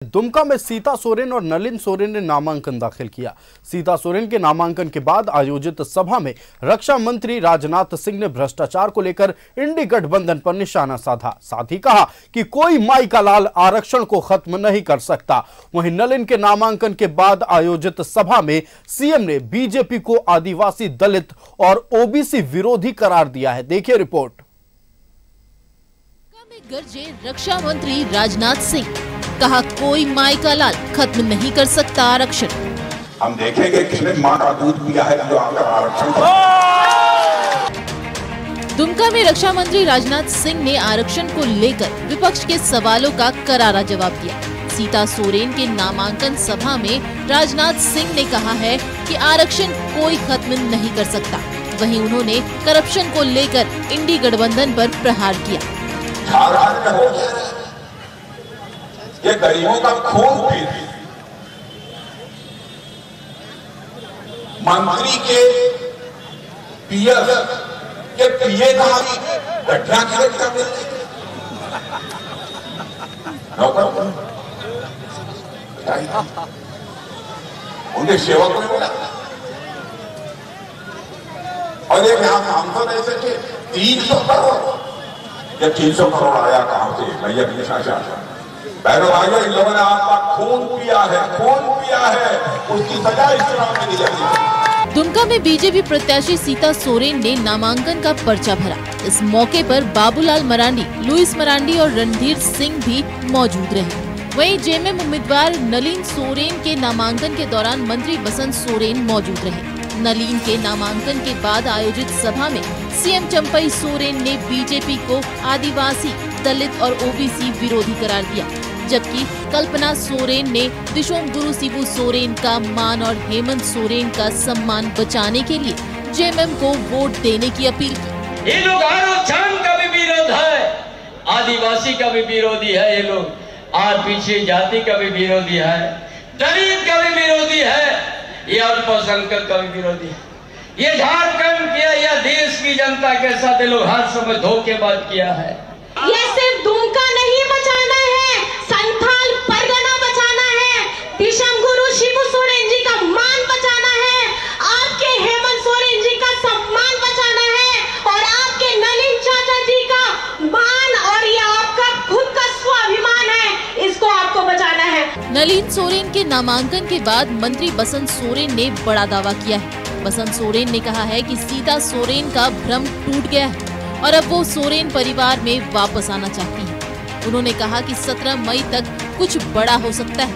दुमका में सीता सोरेन और नलिन सोरेन ने नामांकन दाखिल किया। सीता सोरेन के नामांकन के बाद आयोजित सभा में रक्षा मंत्री राजनाथ सिंह ने भ्रष्टाचार को लेकर इंडी गठबंधन पर निशाना साधा। साथ ही कहा कि कोई माई का लाल आरक्षण को खत्म नहीं कर सकता। वहीं नलिन के नामांकन के बाद आयोजित सभा में सीएम ने बीजेपी को आदिवासी, दलित और ओबीसी विरोधी करार दिया है। देखिए रिपोर्ट। गरजे रक्षा मंत्री राजनाथ सिंह, कहा कोई माई का लाल खत्म नहीं कर सकता आरक्षण। हम देखेंगे किसने मां का दूध पिया है जो आपका आरक्षण। दुमका में रक्षा मंत्री राजनाथ सिंह ने आरक्षण को लेकर विपक्ष के सवालों का करारा जवाब दिया। सीता सोरेन के नामांकन सभा में राजनाथ सिंह ने कहा है कि आरक्षण कोई खत्म नहीं कर सकता। वहीं उन्होंने करप्शन को लेकर इंडी गठबंधन पर प्रहार किया। ये गरीबों का खून पी रही। मंत्री के पीएस के पीए का गड्ढा करते उनके सेवक में बोला और एक यहाँ सांसद ऐसे थे 300 करोड़ या 300 करोड़ आया कहां से भैया बहनों भाइयों, इन लोगों ने आपका खून पिया है, उसकी सजा इस चुनाव में दी जाएगी। दुमका में बीजेपी प्रत्याशी सीता सोरेन ने नामांकन का पर्चा भरा। इस मौके पर बाबूलाल मरांडी, लुइस मरांडी और रणधीर सिंह भी मौजूद रहे। वहीं जेएमएम उम्मीदवार नलिन सोरेन के नामांकन के दौरान मंत्री बसंत सोरेन मौजूद रहे। नलिन के नामांकन के बाद आयोजित सभा में सीएम चंपई सोरेन ने बीजेपी को आदिवासी, दलित और ओबीसी विरोधी करार दिया, जबकि कल्पना सोरेन ने दिशोम गुरु शिबू सोरेन का मान और हेमंत सोरेन का सम्मान बचाने के लिए जेएमएम को वोट देने की अपील की। ये लोग आरक्षण का भी विरोध है, आदिवासी का भी विरोधी है, ये लोग पिछड़ी जाति का भी विरोधी है, दलित का भी विरोधी है, ये अल्पसंख्यक का भी विरोधी है। ये झारखंड किया या देश की जनता के साथ ये लोग हर समय धोखेबाज किया है। ये सिर्फ दुमका नहीं बचाना है, संथाल परगना बचाना है, दिशम गुरु शिबू सोरेन जी का मान बचाना है, आपके हेमंत सोरेन जी का सम्मान बचाना है और आपके नलिन चाचा जी का मान और ये आपका खुद का स्वाभिमान है, इसको आपको बचाना है। नलिन सोरेन के नामांकन के बाद मंत्री बसंत सोरेन ने बड़ा दावा किया है। बसंत सोरेन ने कहा है कि सीता सोरेन का भ्रम टूट गया है और अब वो सोरेन परिवार में वापस आना चाहती हैं। उन्होंने कहा कि 17 मई तक कुछ बड़ा हो सकता है,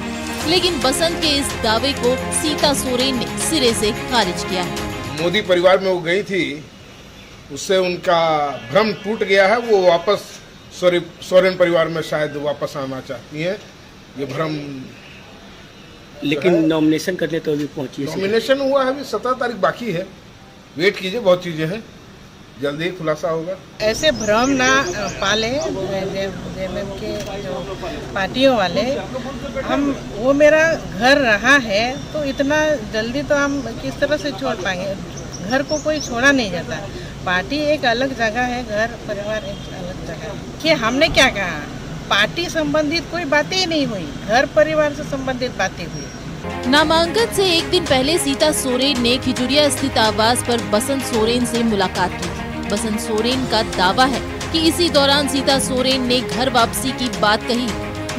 लेकिन बसंत के इस दावे को सीता सोरेन ने सिरे से खारिज किया है। मोदी परिवार में वो गई थी, उससे उनका भ्रम टूट गया है। वो वापस सोरेन परिवार में शायद वापस आना चाहती हैं। ये भ्रम, लेकिन नॉमिनेशन करने तो अभी पहुंची। नॉमिनेशन हुआ है, अभी 17 तारीख बाकी है। वेट कीजिए, बहुत चीजें हैं, जल्दी खुलासा होगा। ऐसे भ्रम ना पाले जेएमएम के जो पार्टियों वाले। वो मेरा घर रहा है तो इतना जल्दी तो हम किस तरह से छोड़ पाएंगे। घर को कोई छोड़ा नहीं जाता। पार्टी एक अलग जगह है, घर परिवार एक अलग जगह है। कि हमने क्या कहा, पार्टी संबंधित कोई बातें ही नहीं हुई, घर परिवार से संबंधित बातें हुई। नामांकन से एक दिन पहले सीता सोरेन ने खिजुरिया स्थित आवास पर बसंत सोरेन से मुलाकात की थी। बसंत सोरेन का दावा है कि इसी दौरान सीता सोरेन ने घर वापसी की बात कही,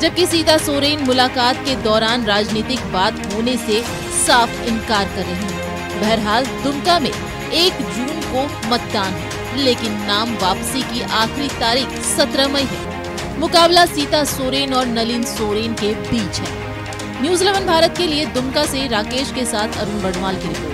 जबकि सीता सोरेन मुलाकात के दौरान राजनीतिक बात होने से साफ इनकार कर रही है। बहरहाल दुमका में 1 जून को मतदान है, लेकिन नाम वापसी की आखिरी तारीख 17 मई है। मुकाबला सीता सोरेन और नलिन सोरेन के बीच है। न्यूज़ 11 भारत के लिए दुमका से राकेश के साथ अरुण बड़वाल की रिपोर्ट।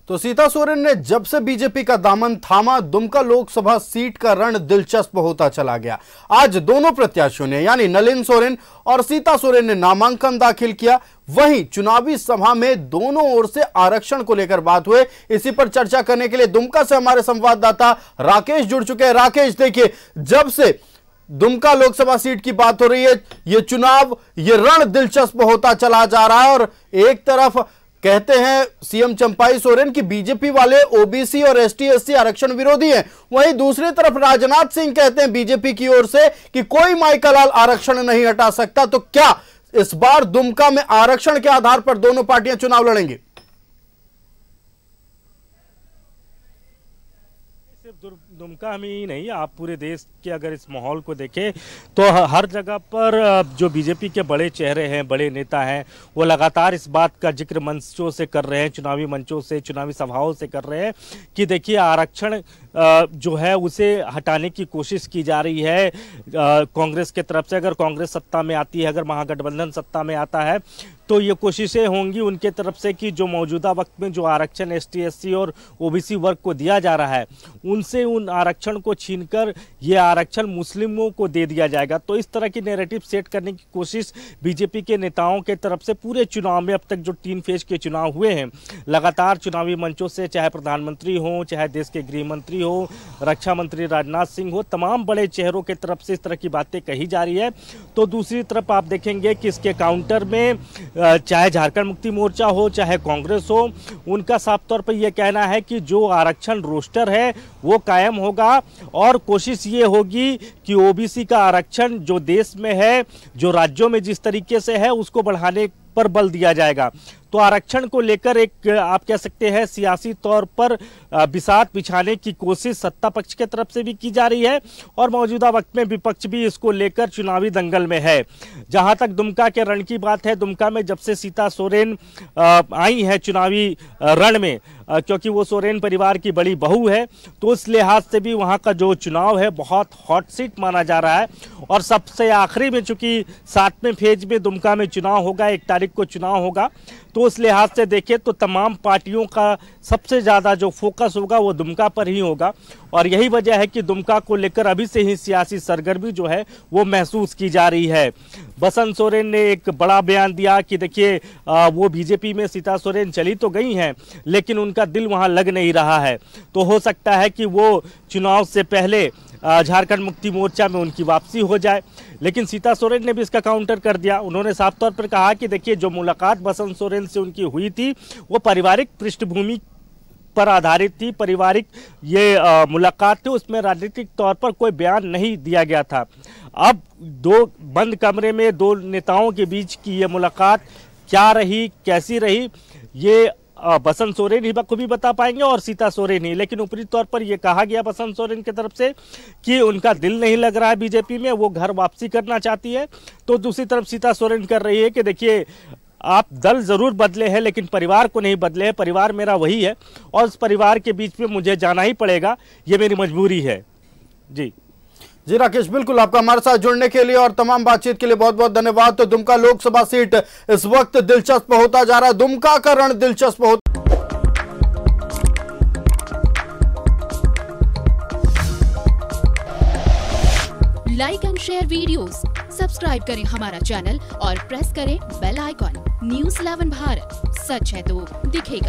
तो सीता सोरेन ने जब से बीजेपी का दामन थामा, दुमका लोकसभा सीट का रण दिलचस्प होता चला गया। आज दोनों प्रत्याशियों ने यानी नलिन सोरेन और सीता सोरेन ने नामांकन दाखिल किया। वहीं चुनावी सभा में दोनों ओर से आरक्षण को लेकर बात हुए। इसी पर चर्चा करने के लिए दुमका से हमारे संवाददाता राकेश जुड़ चुके हैं। राकेश, देखिए, जब से दुमका लोकसभा सीट की बात हो रही है, ये चुनाव, ये रण दिलचस्प होता चला जा रहा है और एक तरफ कहते हैं सीएम चंपाई सोरेन की बीजेपी वाले ओबीसी और एसटी/एससी आरक्षण विरोधी हैं। वहीं दूसरी तरफ राजनाथ सिंह कहते हैं बीजेपी की ओर से कि कोई माइकलाल आरक्षण नहीं हटा सकता। तो क्या इस बार दुमका में आरक्षण के आधार पर दोनों पार्टियां चुनाव लड़ेंगी? दुमका में ही नहीं, आप पूरे देश के अगर इस माहौल को देखें तो हर जगह पर जो बीजेपी के बड़े चेहरे हैं, बड़े नेता हैं, वो लगातार इस बात का जिक्र मंचों से कर रहे हैं, चुनावी मंचों से, चुनावी सभाओं से कर रहे हैं कि देखिए आरक्षण जो है उसे हटाने की कोशिश की जा रही है कांग्रेस के तरफ से। अगर कांग्रेस सत्ता में आती है, अगर महागठबंधन सत्ता में आता है तो ये कोशिशें होंगी उनके तरफ से कि जो मौजूदा वक्त में जो आरक्षण एसटी/एससी और ओबीसी वर्ग को दिया जा रहा है उनसे उन आरक्षण को छीनकर ये आरक्षण मुस्लिमों को दे दिया जाएगा। तो इस तरह की नैरेटिव सेट करने की कोशिश बीजेपी के नेताओं के तरफ से पूरे चुनाव में, अब तक जो 3 फेज के चुनाव हुए हैं, लगातार चुनावी मंचों से, चाहे प्रधानमंत्री हो, चाहे देश के गृह मंत्री हो, रक्षा मंत्री राजनाथ सिंह हो, तमाम बड़े चेहरों की तरफ से इस तरह की बातें कही जा रही है। तो दूसरी तरफ आप देखेंगे कि इसके काउंटर में चाहे झारखंड मुक्ति मोर्चा हो, चाहे कांग्रेस हो, उनका साफ तौर पर यह कहना है कि जो आरक्षण रोस्टर है वो कायम होगा और कोशिश ये होगी कि ओबीसी का आरक्षण जो देश में है, जो राज्यों में जिस तरीके से है, उसको बढ़ाने पर बल दिया जाएगा। तो आरक्षण को लेकर एक आप कह सकते हैं सियासी तौर पर बिसात बिछाने की कोशिश सत्ता पक्ष के तरफ से भी की जा रही है और मौजूदा वक्त में विपक्ष भी इसको लेकर चुनावी दंगल में है। जहां तक दुमका के रण की बात है, दुमका में जब से सीता सोरेन आई है चुनावी रण में, क्योंकि वो सोरेन परिवार की बड़ी बहू है, तो उस लिहाज से भी वहां का जो चुनाव है बहुत हॉट सीट माना जा रहा है। और सबसे आखिरी में चूंकि 7वें फेज में दुमका में चुनाव होगा, 1 तारीख को चुनाव होगा, तो उस लिहाज से देखें तो तमाम पार्टियों का सबसे ज़्यादा जो फोकस होगा वो दुमका पर ही होगा। और यही वजह है कि दुमका को लेकर अभी से ही सियासी सरगर्मी जो है वो महसूस की जा रही है। बसंत सोरेन ने एक बड़ा बयान दिया कि देखिए वो बीजेपी में सीता सोरेन चली तो गई हैं, लेकिन उनका दिल वहाँ लग नहीं रहा है। तो हो सकता है कि वो चुनाव से पहले झारखंड मुक्ति मोर्चा में उनकी वापसी हो जाए। लेकिन सीता सोरेन ने भी इसका काउंटर कर दिया। उन्होंने साफ तौर पर कहा कि देखिए जो मुलाकात बसंत सोरेन से उनकी हुई थी वो पारिवारिक पृष्ठभूमि पर आधारित थी, पारिवारिक ये मुलाकात थी, उसमें राजनीतिक तौर पर कोई बयान नहीं दिया गया था। अब 2 बंद कमरे में 2 नेताओं के बीच की ये मुलाकात क्या रही, कैसी रही, ये बसंत सोरेन ही बखूबी बता पाएंगे और सीता सोरेन ही। लेकिन ऊपरी तौर पर यह कहा गया बसंत सोरेन की तरफ से कि उनका दिल नहीं लग रहा है बीजेपी में, वो घर वापसी करना चाहती है। तो दूसरी तरफ सीता सोरेन कर रही है कि देखिए आप दल जरूर बदले हैं लेकिन परिवार को नहीं बदले हैं, परिवार मेरा वही है और उस परिवार के बीच में मुझे जाना ही पड़ेगा, ये मेरी मजबूरी है। जी राकेश, बिल्कुल आपका हमारे साथ जुड़ने के लिए और तमाम बातचीत के लिए बहुत बहुत धन्यवाद। तो दुमका लोकसभा सीट इस वक्त दिलचस्प होता जा रहा है, दुमका का रण दिलचस्प होता। Like and share videos, subscribe करें हमारा चैनल और प्रेस करें बेल आइकॉन। न्यूज़ 11 भारत, सच है तो दिखेगा।